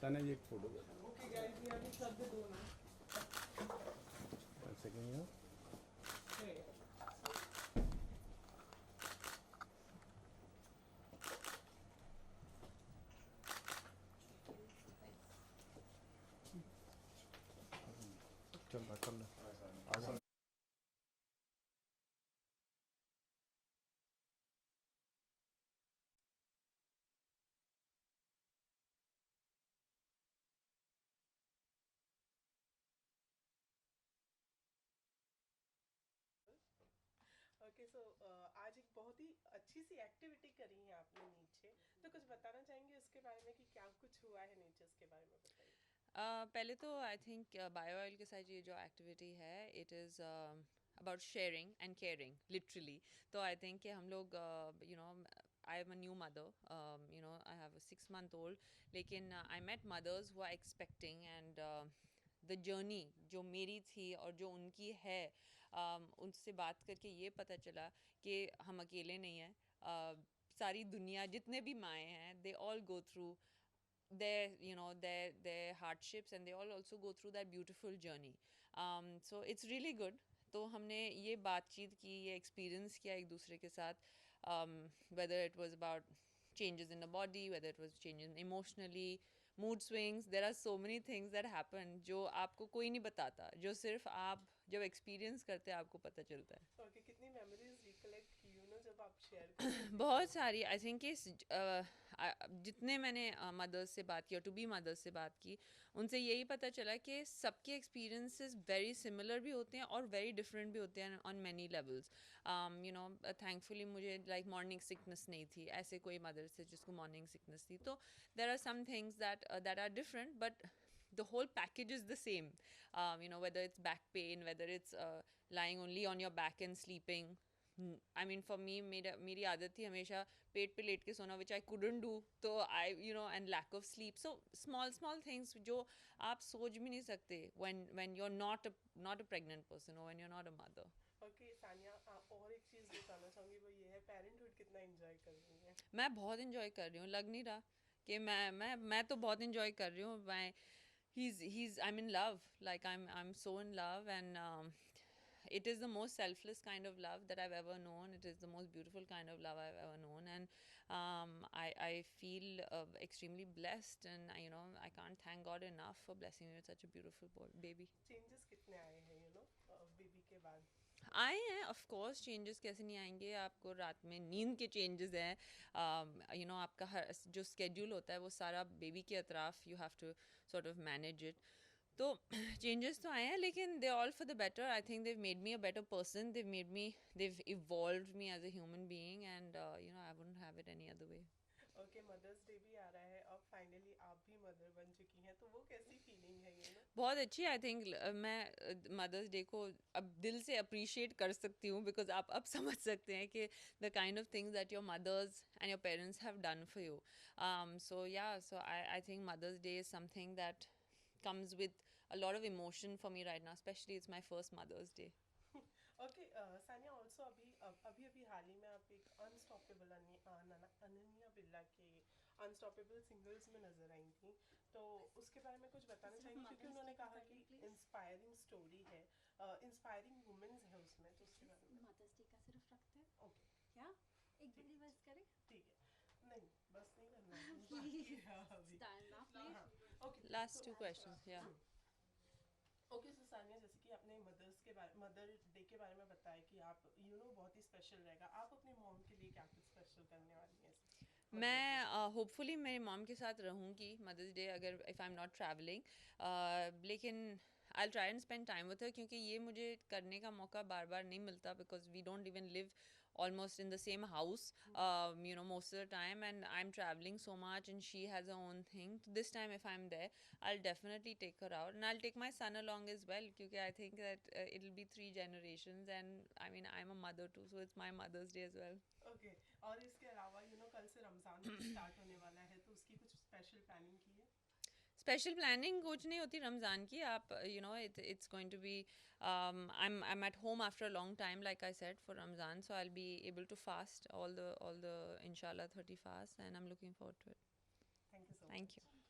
सानिया जी एक फोटो दे okay guys, ये अभी शब्द दो ना। सेकंड में चल रहा आ जा ओके सो आज एक बहुत ही अच्छी सी एक्टिविटी करी है आपने नीचे, तो कुछ बताना चाहेंगे उसके बारे में कि क्या कुछ हुआ है नीचे, उसके बारे में बताइए। पहले तो आई थिंक बायो ऑयल के साथ ये जो एक्टिविटी है it is about sharing and caring literally. तो आई थिंक कि हम लोग you know I am a new mother, you know I have a 6 month old. लेकिन I met mothers who are expecting and the journey जो मेरी थी और जो उनकी है, उनसे बात करके ये पता चला कि हम अकेले नहीं हैं. सारी दुनिया जितने भी माएँ हैं they all go through their hardships, and they all also go through that beautiful journey. So it's really good. तो हमने ये बातचीत की, ये एक्सपीरियंस किया एक दूसरे के साथ, whether it was about changes in the body, whether it was changes emotionally, mood swings. There are so many things that happen जो आपको कोई नहीं बताता, जो सिर्फ आप जब एक्सपीरियंस करते हैं आपको पता चलता है. ओके, कितनी मेमोरीज रिकलेक्ट की यू नो जब आप शेयर कर रहे थे बहुत तो? सारी. आई थिंक कि जितने मैंने मदर्स से बात की और टू बी मदर्स से बात की, उनसे यही पता चला कि सबके एक्सपीरियंसेस वेरी सिमिलर भी होते हैं और वेरी डिफरेंट भी होते हैं on many levels. You know thankfully मुझे लाइक मॉर्निंग सिकनेस नहीं थी, ऐसे कोई मदर्स थे जिसको मॉर्निंग सिकनेस थी. तो there are some things that are different, but the whole package is the same. You know, whether it's back pain, whether it's lying only on your back and sleeping. I mean for me मेरी आदत थी हमेशा पेट पे late के सोना, विच आई couldn't do. तो I you know and lack of sleep. So small small things जो आप सोच भी नहीं सकते when you're not a pregnant person or when you're not a mother. Okay Sania, और एक चीज बताना चाहूंगी, वो ये है पेरेंटहुड कितना एंजॉय कर रही है। मैं बहुत इन्जॉय कर रही हूँ, लग नहीं रहा कि मैं तो बहुत इन्जॉय कर रही हूँ. मैं he's I'm in love, like I'm so in love, and it is the most selfless kind of love that I've ever known. It is the most beautiful kind of love I've ever known, and I feel extremely blessed, and you know I can't thank God enough for blessing me with such a beautiful baby. Changes कितने आए हैं you know baby के बाद? आए हैं of course. Changes कैसे नहीं आएंगे, आपको रात में नींद के चेंजेस हैं. यू नो आपका हर जो स्केड्यूल होता है वो सारा बेबी के अतराफ you have to sort of manage it. तो चेंजेस तो आए हैं, लेकिन they all for the better. I think they've made me a better person. They've evolved me as a human being, and you know I wouldn't have it any other way. Okay, mother's day भी आ रहा है, अब finally आप भी mother बन चुकी हैं, तो वो कैसी फीलिंग है यू नो? बहुत अच्छी. आई थिंक मैं मदर्स डे को अब दिल से अप्रिशिएट कर सकती हूँ, बिकॉज आप अब समझ सकते हैं कि the kind of things that your mothers and your parents have done for you. So yeah so I think mother's day is something that comes with a lot of emotion for me right now, especially it's my first Mother's Day. Okay Sania, also अभी अभी हाल ही में आप एक unstoppable Ananya Birla के unstoppable singles में नजर आई थी, तो उसके बारे में कुछ बताना चाहेंगे? क्योंकि उन्होंने कहा कि इंस्पायरिंग स्टोरी है, इंस्पायरिंग वुमेन्स है उसमें, तो उसके बारे में। मदर्स डे का सिर्फ रखते हैं ओके, क्या? एक बड़ी बस करें? ठीक है। नहीं, बस नहीं करना है, बाकी है अभी। Stand up, please. हाँ, okay. Last two questions, yeah. Okay so Sania, जैसे कि आपने मदर डे के बारे में बताया कि आप यू नो बहुत ही स्पेशल रहेगा, आप अपनी मॉम के लिए क्या कुछ स्पेशल करने वाली हैं? मैं होपफुली मेरे मॉम के साथ रहूँगी मदर्स डे, अगर if I am not travelling. लेकिन I try and spend time with her, क्योंकि ये मुझे करने का मौका बार बार नहीं मिलता, because we don't even live almost in the same house, you know, most of the time, and I'm traveling so much and she has her own thing. This time if I'm there, I'll definitely take her out, and I'll take my son along as well, because I think that it'll be 3 generations, and I mean I'm a mother too, so it's my Mother's Day as well. Okay, और इसके अलावा you know कल से रमज़ान भी start होने वाला है, तो उसकी कुछ स्पेशल प्लानिंग की है? स्पेशल प्लानिंग कुछ नहीं होती रमज़ान की. आप you know it's going to be I'm at home after a long time, like I said, for Ramzan, so I'll be able to fast all the inshallah 30 fasts, and I'm looking forward to it. Thank you so much. Thank you.